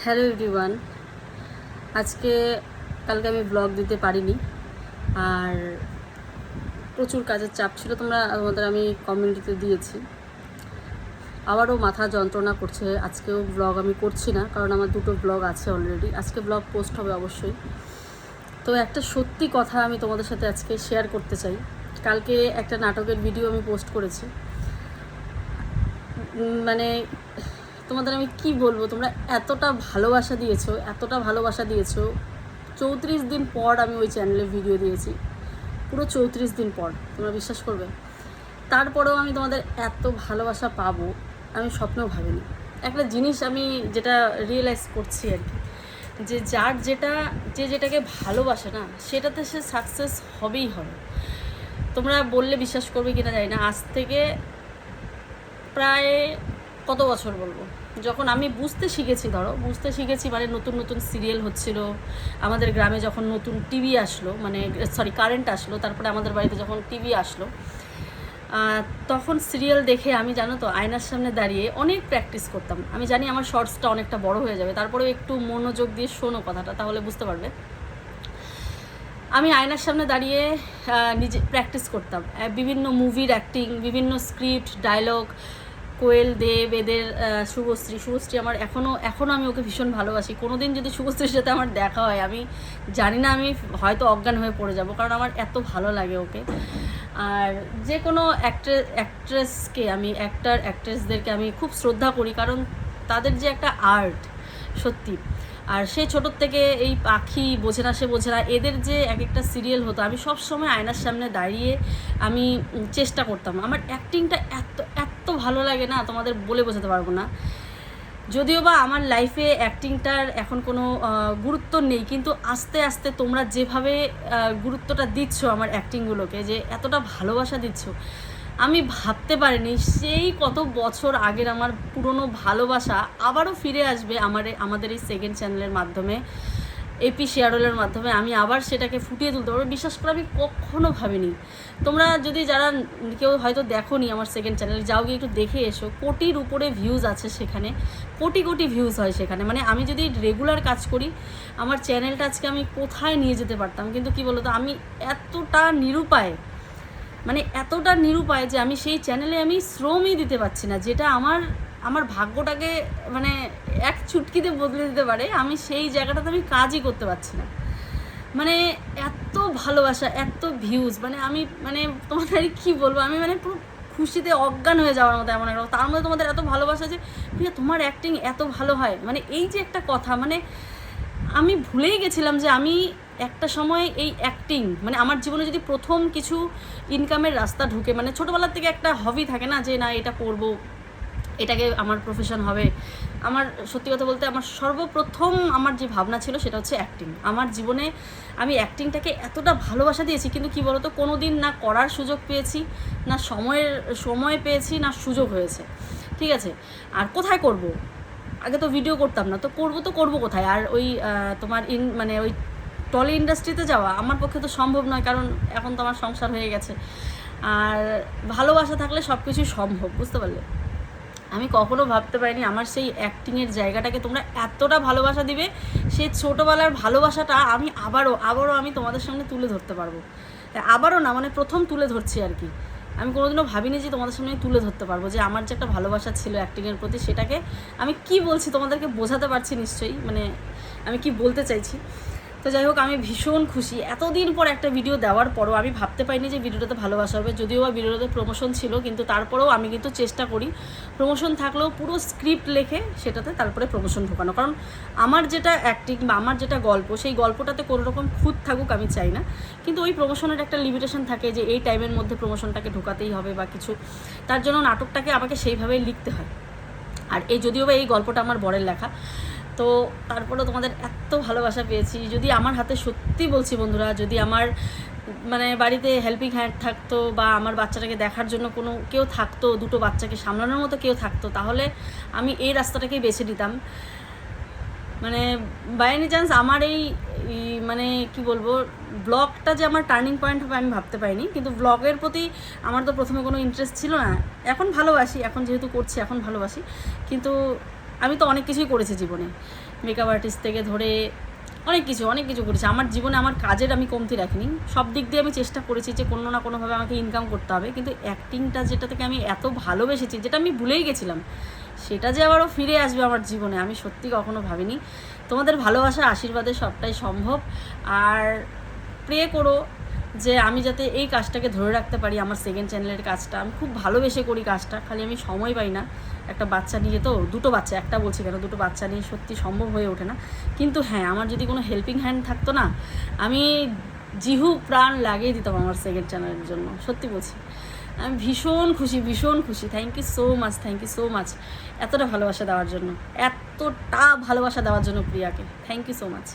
Hello everyone. কালকে আমি blog দিতে পারিনি, আর প্রচুর কাজের চাপ ছিল। তোমাদের আমি কমিউনিটিতে দিয়েছি। আবারও মাথা যন্ত্রণা করছে। আজকেও ব্লগ আমি করছি না, কারণ আমার দুটো ব্লগ আছে অলরেডি। আজকে ব্লগ পোস্ট হবে অবশ্যই। তো একটা সত্যি কথা আমি তোমাদের সাথে আজকে শেয়ার করতে চাই। কালকে একটা নাটকের ভিডিও আমি পোস্ট করেছি। মানে তোমাদের আমি কি বলবো, তোমরা এতটা ভালোবাসা দিয়েছো। 34 দিন পর আমি ওই চ্যানেলে ভিডিও দিয়েছি, পুরো 34 দিন পর। তোমরা বিশ্বাস করবে? তারপরেও আমি তোমাদের এত ভালোবাসা পাবো আমি স্বপ্নেও ভাবিনি। একটা জিনিস আমি যেটা রিয়েলাইজ করছি আর কি, যে যেটাকে ভালোবাসে না, সেটাতে সে সাকসেস হবেই হবে। তোমরা বললে বিশ্বাস করবে কিনা জানি না। আজ থেকে প্রায় কত বছর বলবো, যখন আমি বুঝতে শিখেছি, মানে নতুন নতুন সিরিয়াল হচ্ছিল আমাদের গ্রামে, যখন নতুন টিভি আসলো, কারেন্ট আসলো, তারপরে আমাদের বাড়িতে যখন টিভি আসলো, তখন সিরিয়াল দেখে আমি জানো তো আয়নার সামনে দাঁড়িয়ে অনেক প্র্যাকটিস করতাম। আমি জানি আমার শর্টসটা অনেকটা বড় হয়ে যাবে, তারপরেও একটু মনোযোগ দিয়ে শোনো কথাটা, তাহলে বুঝতে পারবে। আমি আয়নার সামনে দাঁড়িয়ে নিজে প্র্যাকটিস করতাম বিভিন্ন মুভির অ্যাক্টিং, বিভিন্ন স্ক্রিপ্ট, ডায়লগ। কোয়েল দেব, এদের শুভশ্রী আমার এখনও আমি ওকে ভীষণ ভালোবাসি। কোনো দিন যদি শুভশ্রীর সাথে আমার দেখা হয়, আমি জানি না, আমি হয়তো অজ্ঞান হয়ে পড়ে যাব, কারণ আমার এত ভালো লাগে ওকে। আর যে কোনো অ্যাক্ট্রেসকে আমি অ্যাক্ট্রেসদেরকে আমি খুব শ্রদ্ধা করি, কারণ তাদের যে একটা আর্ট, সত্যি। আর সেই ছোটোর থেকে এই পাখি, বোঝে না এদের যে এক একটা সিরিয়াল হতো, আমি সব সময় আয়নার সামনে দাঁড়িয়ে আমি চেষ্টা করতাম। আমার অ্যাক্টিংটা এত ভালো লাগে না, তোমাদের বলে বোঝাতে পারবো না। যদিও বা আমার লাইফে অ্যাক্টিংটার এখন কোনো গুরুত্ব নেই, কিন্তু আস্তে আস্তে তোমরা যেভাবে গুরুত্বটা দিচ্ছ আমার অ্যাক্টিংগুলোকে, যে এতটা ভালোবাসা দিচ্ছ, আমি ভাবতে পারিনি সেই কত বছর আগের আমার পুরনো ভালোবাসা আবারও ফিরে আসবে আমাদের এই সেকেন্ড চ্যানেলের মাধ্যমে, এপি শেয়ারলের মাধ্যমে। আমি আবার সেটাকে ফুটিয়ে তুলতে পারবো, বিশ্বাস করে আমি কখনো ভাবিনি। তোমরা যদি যারা কেউ হয়তো দেখোনি আমার সেকেন্ড চ্যানেল, যাও গিয়ে একটু দেখে এসো। কোটির উপরে ভিউজ আছে সেখানে, কোটি ভিউজ হয় সেখানে। মানে আমি যদি রেগুলার কাজ করি, আমার চ্যানেলটা আজকে আমি কোথায় নিয়ে যেতে পারতাম। কিন্তু কি বলতো, আমি এতটা নিরুপায় যে আমি সেই চ্যানেলে আমি শ্রমই দিতে পারছি না, যেটা আমার ভাগ্যটাকে মানে এক চুটকিতে বদলে দিতে পারে। আমি সেই জায়গাটাতে আমি কাজই করতে পারছি না। মানে এত ভালোবাসা, এত ভিউজ, আমি তোমাদের কি বলবো, আমি পুরো খুশিতে অজ্ঞান হয়ে যাওয়ার মতো এমন একটা। তার মধ্যে তোমাদের এত ভালোবাসা যে তোমার অ্যাক্টিং এত ভালো হয়, এই যে একটা কথা, আমি ভুলেই গেছিলাম যে আমি একটা সময় এই অ্যাক্টিং, আমার জীবনে যদি প্রথম কিছু ইনকামের রাস্তা ঢুকে, ছোটোবেলার থেকে একটা হবি থাকে না, যে না এটা করব, এটাকে আমার প্রফেশন হবে। আমার সত্যি কথা বলতে আমার সর্বপ্রথম আমার যে ভাবনা ছিল সেটা হচ্ছে অ্যাক্টিং। আমার জীবনে আমি অ্যাক্টিংটাকে এতটা ভালোবাসা দিয়েছি, কিন্তু কি বলতো, কোনো দিন না করার সুযোগ পেয়েছি, না সময় পেয়েছি, না সুযোগ হয়েছে। ঠিক আছে, আর কোথায় করব? আগে তো ভিডিও করতাম না, তো করবো কোথায়? আর ওই তোমার ওই টলি ইন্ডাস্ট্রিতে যাওয়া আমার পক্ষে তো সম্ভব নয়, কারণ এখন তো আমার সংসার হয়ে গেছে। আর ভালোবাসা থাকলে সব কিছুই সম্ভব, বুঝতে পারলে? আমি কখনো ভাবতে পারিনি আমার সেই অ্যাক্টিংয়ের জায়গাটাকে তোমরা এতটা ভালোবাসা দিবে। সেই ছোটোবেলার ভালোবাসাটা আমি আবারও আমি তোমাদের সামনে তুলে ধরতে পারবো। আবারও না, প্রথম তুলে ধরছি আর কি। আমি কোনোদিনও ভাবিনি যে তোমাদের সামনে তুলে ধরতে পারবো যে আমার যে একটা ভালোবাসা ছিল অ্যাক্টিংয়ের প্রতি, সেটাকে আমি কি বলছি তোমাদেরকে বোঝাতে পারছি নিশ্চয়ই, আমি কি বলতে চাইছি। তো যাই হোক, আমি ভীষণ খুশি। এতদিন পর একটা ভিডিও দেওয়ার পরও আমি ভাবতে পারিনি যে ভিডিওটাতে ভালোবাসা হবে। যদিও বা ভিডিওটাতে প্রমোশন ছিল, কিন্তু তারপরেও আমি কিন্তু চেষ্টা করি প্রমোশন থাকলেও পুরো স্ক্রিপ্ট লেখে সেটাতে তারপরে প্রমোশন ঢোকানো। কারণ আমার যেটা অ্যাক্টিং বা আমার যেটা গল্প, সেই গল্পটাতে কোনো রকম খুঁত থাকুক আমি চাই না। কিন্তু ওই প্রমোশনের একটা লিমিটেশন থাকে, যে এই টাইমের মধ্যে প্রমোশনটাকে ঢোকাতেই হবে বা কিছু, তার জন্য নাটকটাকে আমাকে সেইভাবেই লিখতে হয়। আর যদিও বা এই গল্পটা আমার বরের লেখা, তো তারপরেও তোমাদের এত ভালোবাসা পেয়েছি। যদি আমার হাতে, সত্যি বলছি বন্ধুরা, যদি আমার বাড়িতে হেল্পিং হ্যান্ড থাকতো, বা আমার বাচ্চাটাকে দেখার জন্য কোনো কেউ থাকতো, দুটো বাচ্চাকে সামলানোর মতো কেউ থাকতো, তাহলে আমি এই রাস্তাটাকেই বেছে নিতাম। বাই এনি চান্স আমার এই কি বলবো, ব্লগটা যে আমার টার্নিং পয়েন্ট হবে আমি ভাবতে পারিনি। কিন্তু ব্লগের প্রতি আমার তো প্রথমে কোনো ইন্টারেস্ট ছিল না, এখন ভালোবাসি, এখন যেহেতু করছি এখন ভালোবাসি। কিন্তু আমি তো অনেক কিছুই করেছি জীবনে, মেকআপ আর্টিস্ট থেকে ধরে অনেক কিছু করেছি আমার জীবনে। আমার কাজের আমি কমতি রাখিনি, সব দিক দিয়ে আমি চেষ্টা করেছি যে কোনো না কোনোভাবে আমাকে ইনকাম করতে হবে, কিন্তু অ্যাক্টিংটা যেটা থেকে আমি এত ভালোবেসেছি, যেটা আমি ভুলেই গেছিলাম, সেটা যে আবারও ফিরে আসবে আমার জীবনে আমি সত্যি কখনো ভাবিনি। তোমাদের ভালোবাসা আশীর্বাদে সবটাই সম্ভব। আর প্রে করো যে আমি যাতে এই কাজটাকে ধরে রাখতে পারি, আমার সেকেন্ড চ্যানেলের কাজটা। আমি খুব ভালোবেসে করি কাজটা, খালি আমি সময় পাই না। একটা বাচ্চা নিয়ে, তো দুটো বাচ্চা, একটা বলছি কেন, দুটো বাচ্চা নিয়ে সত্যি সম্ভব হয়ে ওঠে না। কিন্তু হ্যাঁ, আমার যদি কোনো হেল্পিং হ্যান্ড থাকতো না, আমি জিহু প্রাণ লাগিয়ে দিতাম আমার সেকেন্ড চ্যানেলের জন্য, সত্যি বলছি। আমি ভীষণ খুশি। থ্যাংক ইউ সো মাচ এতটা ভালোবাসা দেওয়ার জন্য, এতটা ভালোবাসা দেওয়ার জন্য প্রিয়াকে। Thank you so much.